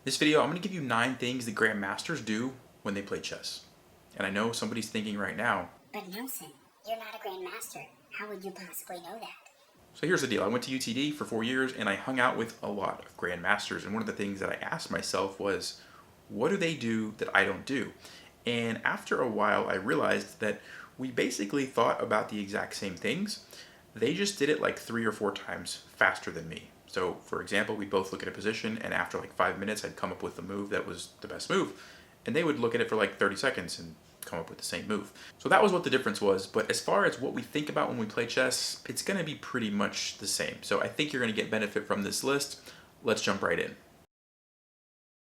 This video, I'm going to give you 9 things that Grandmasters do when they play chess. And I know somebody's thinking right now, but Nelson, you're not a Grandmaster. How would you possibly know that? So here's the deal. I went to UTD for 4 years and I hung out with a lot of Grandmasters. And one of the things that I asked myself was, what do they do that I don't do? And after a while, I realized that we basically thought about the exact same things. They just did it like 3 or 4 times faster than me. So for example, we'd both look at a position and after like 5 minutes, I'd come up with the move that was the best move. And they would look at it for like 30 seconds and come up with the same move. So that was what the difference was. But as far as what we think about when we play chess, it's going to be pretty much the same. So I think you're going to get benefit from this list. Let's jump right in.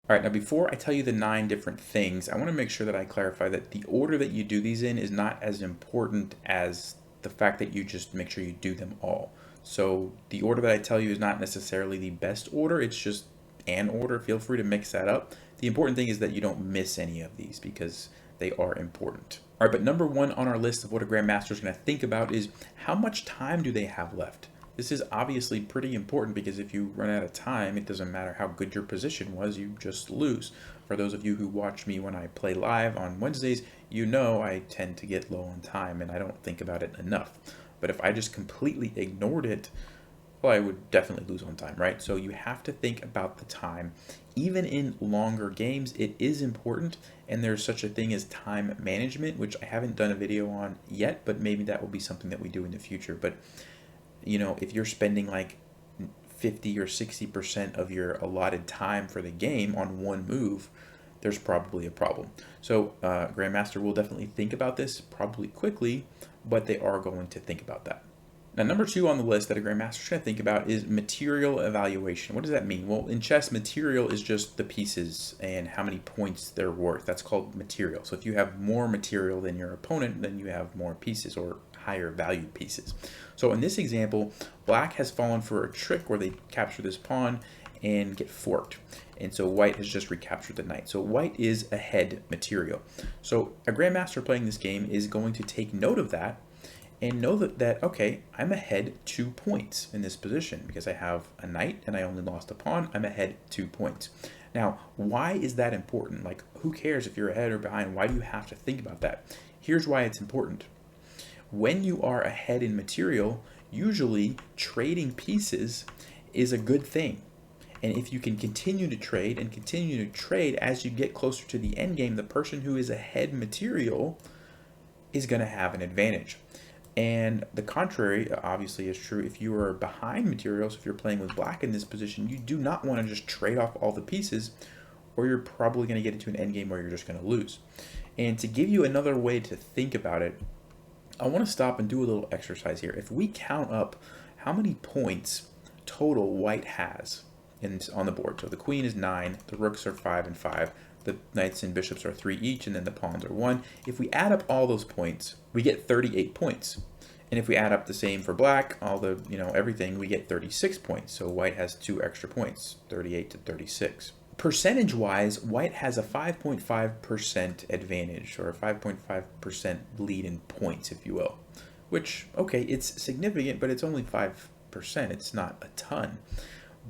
All right, now before I tell you the 9 different things, I want to make sure that I clarify that the order that you do these in is not as important as the fact that you just make sure you do them all. So the order that I tell you is not necessarily the best order, it's just an order. Feel free to mix that up. The important thing is that you don't miss any of these because they are important. All right, but number 1 on our list of what a Grandmaster is going to think about is how much time do they have left? This is obviously pretty important because if you run out of time, it doesn't matter how good your position was, you just lose. For those of you who watch me when I play live on Wednesdays, you know I tend to get low on time and I don't think about it enough. But if I just completely ignored it, well, I would definitely lose on time, right? So you have to think about the time. Even in longer games, it is important, and there's such a thing as time management, which I haven't done a video on yet, but maybe that will be something that we do in the future. But you know, if you're spending like 50 or 60% of your allotted time for the game on one move, there's probably a problem. So Grandmaster will definitely think about this probably quickly, but they are going to think about that. Now, number 2 on the list that a Grandmaster is going to think about is material evaluation. What does that mean? Well, in chess, material is just the pieces and how many points they're worth. That's called material. So if you have more material than your opponent, then you have more pieces or higher valued pieces. So in this example, black has fallen for a trick where they capture this pawn and get forked. And so white has just recaptured the knight. So white is ahead material. So a Grandmaster playing this game is going to take note of that and know that, okay, I'm ahead 2 points in this position because I have a knight and I only lost a pawn. I'm ahead 2 points. Now, why is that important? Like, who cares if you're ahead or behind? Why do you have to think about that? Here's why it's important. When you are ahead in material, usually trading pieces is a good thing. And if you can continue to trade and continue to trade as you get closer to the end game, the person who is ahead material is going to have an advantage. And the contrary obviously is true if you are behind materials. If you're playing with black in this position, you do not want to just trade off all the pieces, or you're probably going to get into an endgame where you're just going to lose. And to give you another way to think about it, I want to stop and do a little exercise here. If we count up how many points total white has on the board, so the queen is 9, the rooks are 5 and 5, the knights and bishops are 3 each, and then the pawns are 1. If we add up all those points, we get 38 points. And if we add up the same for black, all the, everything, we get 36 points. So white has 2 extra points, 38 to 36. Percentage-wise, white has a 5.5% advantage, or a 5.5% lead in points, if you will. Which, okay, it's significant, but it's only 5%. It's not a ton.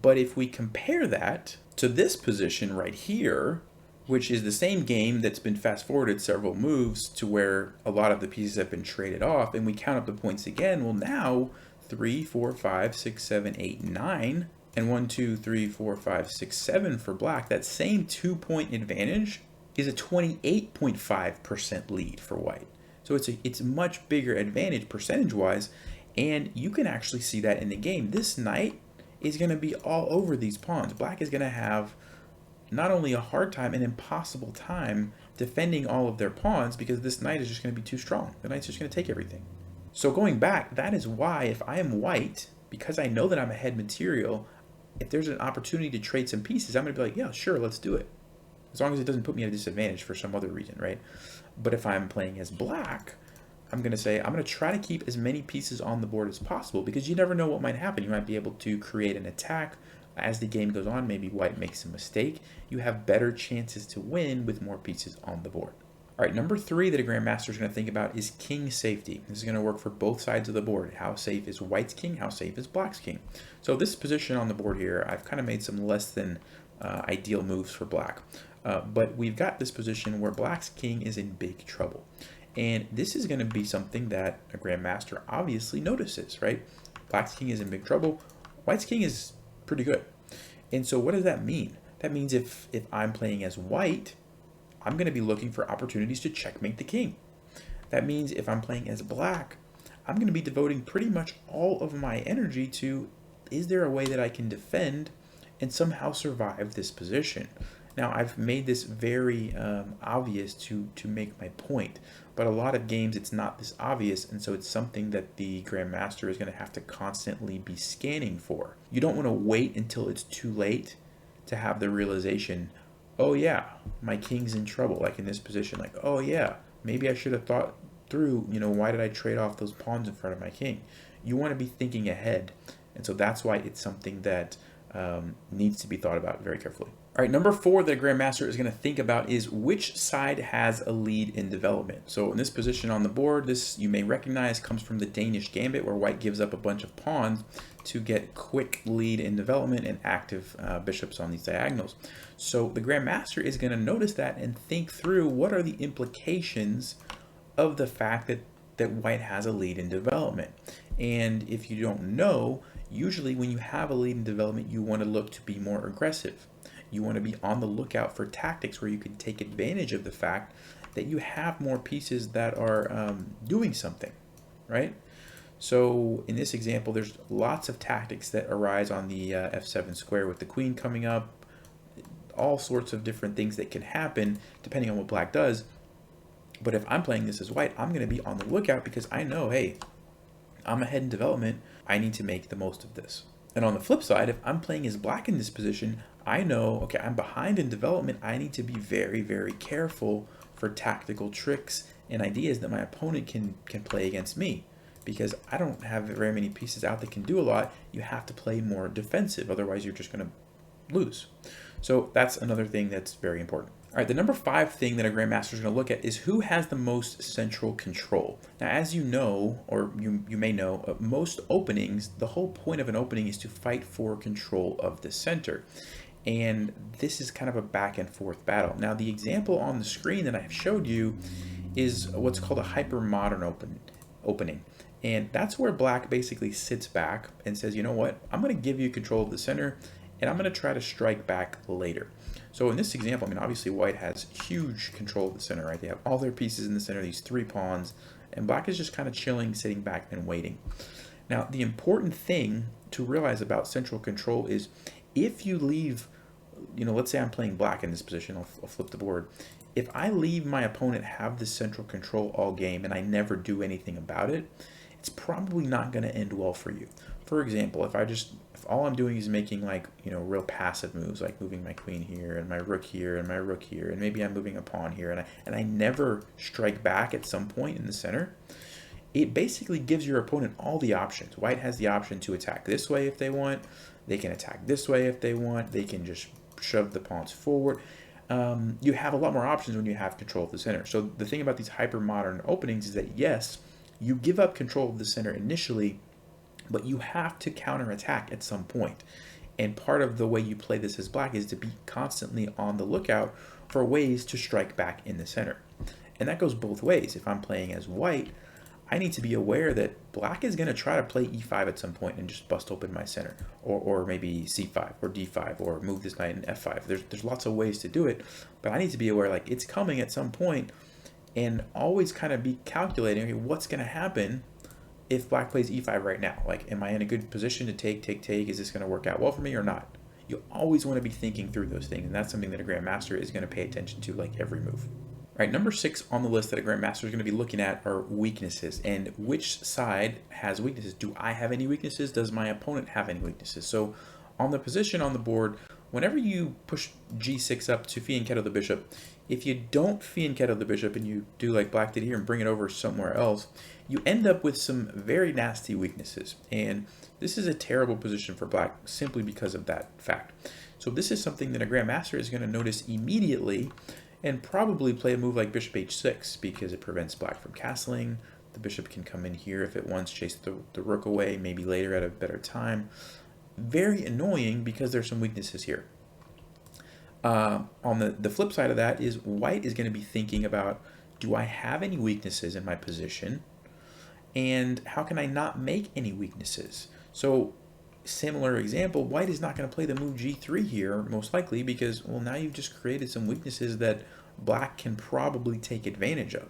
But if we compare that to this position right here, which is the same game that's been fast-forwarded several moves to where a lot of the pieces have been traded off, and we count up the points again, well now 3, 4, 5, 6, 7, 8, 9, and 1, 2, 3, 4, 5, 6, 7 for black, that same 2-point advantage is a 28.5% lead for white. So it's a much bigger advantage percentage-wise, and you can actually see that in the game. This knight is going to be all over these pawns. Black is going to have not only a hard time, an impossible time defending all of their pawns because this knight is just going to be too strong. The knight's just going to take everything. So going back, that is why if I am white, because I know that I'm ahead material, if there's an opportunity to trade some pieces, I'm going to be like, yeah, sure, let's do it. As long as it doesn't put me at a disadvantage for some other reason, right? But if I'm playing as black, I'm going to say, I'm going to try to keep as many pieces on the board as possible because you never know what might happen. You might be able to create an attack. As the game goes on, maybe white makes a mistake. You have better chances to win with more pieces on the board. All right, number 3 that a Grandmaster is going to think about is king safety. This is going to work for both sides of the board. How safe is white's king? How safe is black's king? So this position on the board here, I've kind of made some less than ideal moves for black. But we've got this position where black's king is in big trouble. And this is going to be something that a grandmaster obviously notices, right? Black's king is in big trouble. White's king is pretty good. And so what does that mean? That means if I'm playing as white, I'm going to be looking for opportunities to checkmate the king. That means if I'm playing as black, I'm going to be devoting pretty much all of my energy to, is there a way that I can defend and somehow survive this position? Now, I've made this very obvious to make my point, but a lot of games it's not this obvious, and so it's something that the Grandmaster is going to have to constantly be scanning for. You don't want to wait until it's too late to have the realization, oh yeah, my king's in trouble, like in this position, like, oh yeah, maybe I should have thought through, why did I trade off those pawns in front of my king? You want to be thinking ahead, and so that's why it's something that needs to be thought about very carefully. All right, number 4 that a Grandmaster is going to think about is which side has a lead in development. So in this position on the board, this you may recognize comes from the Danish Gambit, where white gives up a bunch of pawns to get quick lead in development and active bishops on these diagonals. So the Grandmaster is going to notice that and think through what are the implications of the fact that white has a lead in development. And if you don't know, usually when you have a lead in development, you want to look to be more aggressive. You want to be on the lookout for tactics where you can take advantage of the fact that you have more pieces that are doing something, right? So in this example, there's lots of tactics that arise on the f7 square with the queen coming up, all sorts of different things that can happen depending on what black does. But if I'm playing this as white, I'm going to be on the lookout because I know, hey, I'm ahead in development. I need to make the most of this. And on the flip side, if I'm playing as black in this position, I know, okay, I'm behind in development. I need to be very, very careful for tactical tricks and ideas that my opponent can play against me, because I don't have very many pieces out that can do a lot. You have to play more defensive, otherwise you're just going to lose. So that's another thing that's very important. All right, the number 5 thing that a Grandmaster is going to look at is who has the most central control. Now, as you know, or you may know, most openings, the whole point of an opening is to fight for control of the center. And this is kind of a back and forth battle. Now, the example on the screen that I have showed you is what's called a hyper-modern opening. And that's where black basically sits back and says, you know what, I'm going to give you control of the center, and I'm going to try to strike back later. So in this example, I mean, obviously white has huge control of the center, right? They have all their pieces in the center, these 3 pawns, and black is just kind of chilling, sitting back and waiting. Now, the important thing to realize about central control is if you leave, let's say I'm playing black in this position, I'll flip the board. If I leave my opponent have this central control all game and I never do anything about it, it's probably not going to end well for you. For example, if all I'm doing is making real passive moves, like moving my queen here and my rook here and my rook here, and maybe I'm moving a pawn here, and I never strike back at some point in the center, it basically gives your opponent all the options. White has the option to attack this way if they want. They can attack this way if they want. They can just shove the pawns forward. You have a lot more options when you have control of the center. So the thing about these hyper-modern openings is that, yes, you give up control of the center initially, but you have to counterattack at some point. And part of the way you play this as black is to be constantly on the lookout for ways to strike back in the center. And that goes both ways. If I'm playing as white, I need to be aware that black is going to try to play e5 at some point and just bust open my center, or maybe c5 or d5, or move this knight in f5. There's lots of ways to do it, but I need to be aware like it's coming at some point, and always kind of be calculating, okay, what's going to happen if black plays e5 right now? Like, am I in a good position to take? Is this going to work out well for me or not? You always want to be thinking through those things, and that's something that a Grandmaster is going to pay attention to, like every move. All right, number 6 on the list that a Grandmaster is going to be looking at are weaknesses, and which side has weaknesses. Do I have any weaknesses? Does my opponent have any weaknesses? So on the position on the board, whenever you push g6 up to fianchetto the bishop, if you don't fianchetto the bishop and you do like black did here and bring it over somewhere else, you end up with some very nasty weaknesses. And this is a terrible position for black simply because of that fact. So this is something that a Grandmaster is going to notice immediately and probably play a move like bishop h6 because it prevents black from castling. The bishop can come in here if it wants, chase the rook away, maybe later at a better time. Very annoying because there's some weaknesses here. On the flip side of that is white is going to be thinking about, do I have any weaknesses in my position? And how can I not make any weaknesses? So similar example, white is not going to play the move g3 here, most likely, because, well, now you've just created some weaknesses that black can probably take advantage of.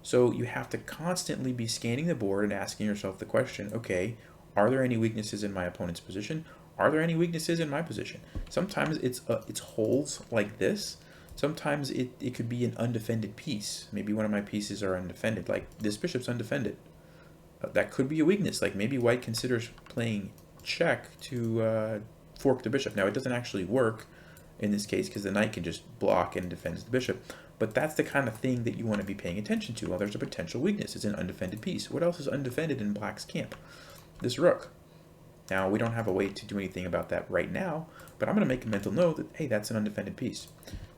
So you have to constantly be scanning the board and asking yourself the question, okay, are there any weaknesses in my opponent's position? Are there any weaknesses in my position? Sometimes it's holes like this. Sometimes it could be an undefended piece. Maybe one of my pieces are undefended, like this bishop's undefended. That could be a weakness. Like maybe white considers playing check to fork the bishop. Now it doesn't actually work in this case because the knight can just block and defends the bishop. But that's the kind of thing that you want to be paying attention to. Well, there's a potential weakness. It's an undefended piece. What else is undefended in black's camp? This rook. Now, we don't have a way to do anything about that right now, but I'm going to make a mental note that, hey, that's an undefended piece.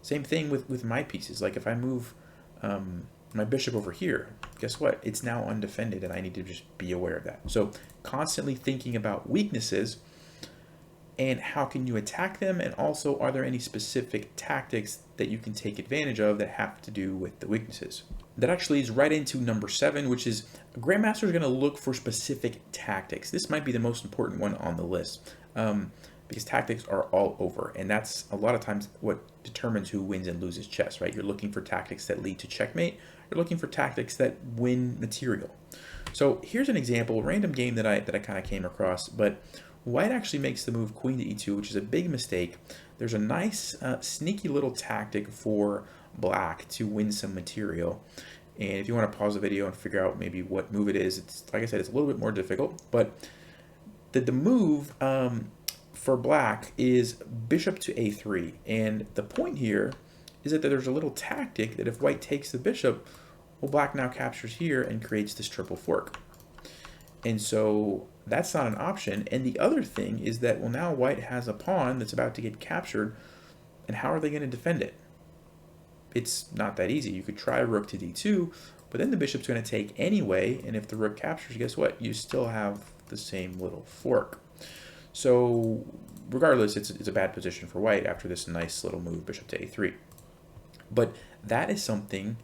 Same thing with my pieces. Like if I move my bishop over here, guess what? It's now undefended, and I need to just be aware of that. So constantly thinking about weaknesses and how can you attack them, and also are there any specific tactics that you can take advantage of that have to do with the weaknesses. That actually is right into number 7, which is Grandmaster is going to look for specific tactics. This might be the most important one on the list because tactics are all over, and that's a lot of times what determines who wins and loses chess, right? You're looking for tactics that lead to checkmate. You're looking for tactics that win material. So here's an example, a random game that I kind of came across, but white actually makes the move queen to e2, which is a big mistake. There's a nice sneaky little tactic for black to win some material. And if you want to pause the video and figure out maybe what move it is, it's like I said, it's a little bit more difficult. But the move for black is bishop to a3. And the point here is that there's a little tactic that if white takes the bishop, well, black now captures here and creates this triple fork. And so that's not an option. And the other thing is that, well, now white has a pawn that's about to get captured, and how are they going to defend it? It's not that easy. You could try rook to d2, but then the bishop's going to take anyway, and if the rook captures, guess what? You still have the same little fork. So regardless, it's a bad position for white after this nice little move, bishop to a3. But that is something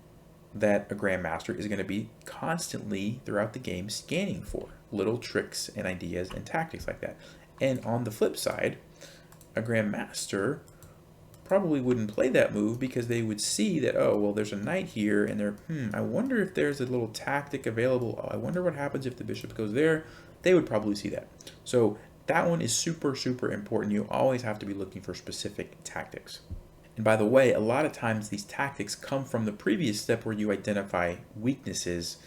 that a grandmaster is going to be constantly throughout the game scanning for, little tricks and ideas and tactics like that. And on the flip side, a grandmaster probably wouldn't play that move because they would see that, oh, well, there's a knight here, and they're, I wonder if there's a little tactic available. Oh, I wonder what happens if the bishop goes there. They would probably see that. So that one is super, super important. You always have to be looking for specific tactics. And by the way, a lot of times these tactics come from the previous step where you identify weaknesses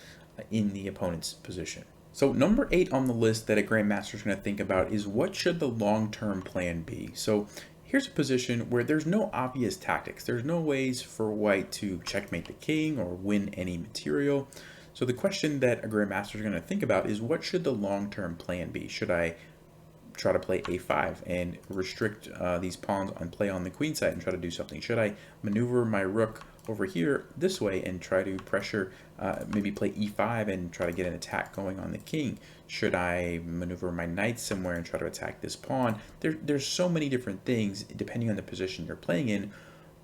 in the opponent's position. So number 8 on the list that a grandmaster is going to think about is, what should the long-term plan be? So here's a position where there's no obvious tactics. There's no ways for white to checkmate the king or win any material. So the question that a grandmaster is going to think about is, what should the long-term plan be? Should I try to play a5 and restrict these pawns on play on the queen side and try to do something? Should I maneuver my rook over here this way and try to pressure, maybe play e5 and try to get an attack going on the king? Should I maneuver my knight somewhere and try to attack this pawn? There's so many different things depending on the position you're playing in,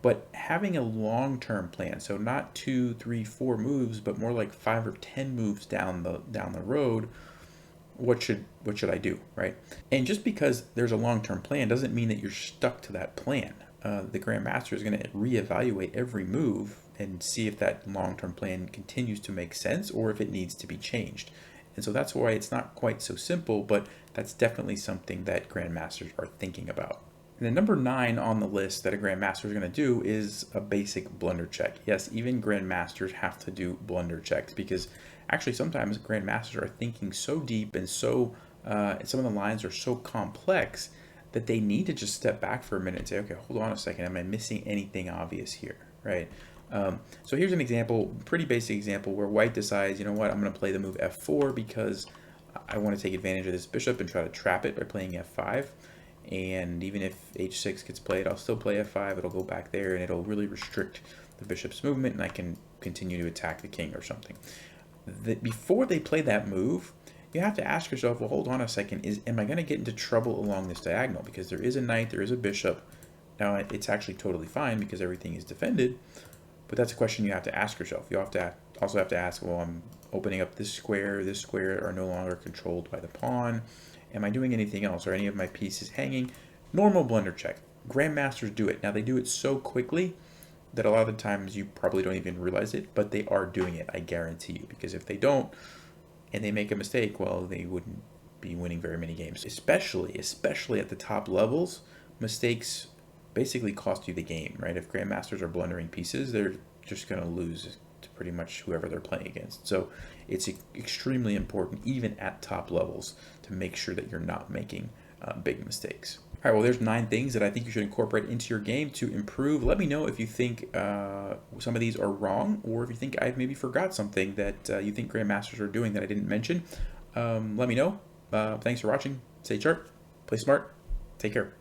but having a long-term plan, so not 2, 3, 4 moves, but more like 5 or 10 moves down the road. What should I do, right? And just because there's a long-term plan doesn't mean that you're stuck to that plan. The grandmaster is going to reevaluate every move and see if that long-term plan continues to make sense or if it needs to be changed. And so that's why it's not quite so simple, but that's definitely something that grandmasters are thinking about. And then number 9 on the list that a grandmaster is going to do is a basic blunder check. Yes, even grandmasters have to do blunder checks because actually sometimes grandmasters are thinking so deep and so some of the lines are so complex that they need to just step back for a minute and say, okay, hold on a second, am I missing anything obvious here, right? So here's an example, pretty basic example, where white decides, you know what, I'm going to play the move f4 because I want to take advantage of this bishop and try to trap it by playing f5. And even if h6 gets played, I'll still play f5, it'll go back there, and it'll really restrict the bishop's movement, and I can continue to attack the king or something. Before they play that move, you have to ask yourself, well, hold on a second, am I going to get into trouble along this diagonal? Because there is a knight, there is a bishop, Now, it's actually totally fine because everything is defended, but that's a question you have to ask yourself. You also have to ask, well, I'm opening up this square are no longer controlled by the pawn. Am I doing anything else? Are any of my pieces hanging? Normal blunder check. Grandmasters do it. Now, they do it so quickly that a lot of the times you probably don't even realize it, but they are doing it, I guarantee you. Because if they don't, and they make a mistake, well, they wouldn't be winning very many games. Especially at the top levels, mistakes basically cost you the game, right? If grandmasters are blundering pieces, they're just going to lose to pretty much whoever they're playing against. So it's extremely important, even at top levels, to make sure that you're not making big mistakes. All right, well, there's 9 things that I think you should incorporate into your game to improve. Let me know if you think some of these are wrong, or if you think I maybe forgot something that you think grandmasters are doing that I didn't mention. Let me know. Thanks for watching. Stay sharp, play smart, take care.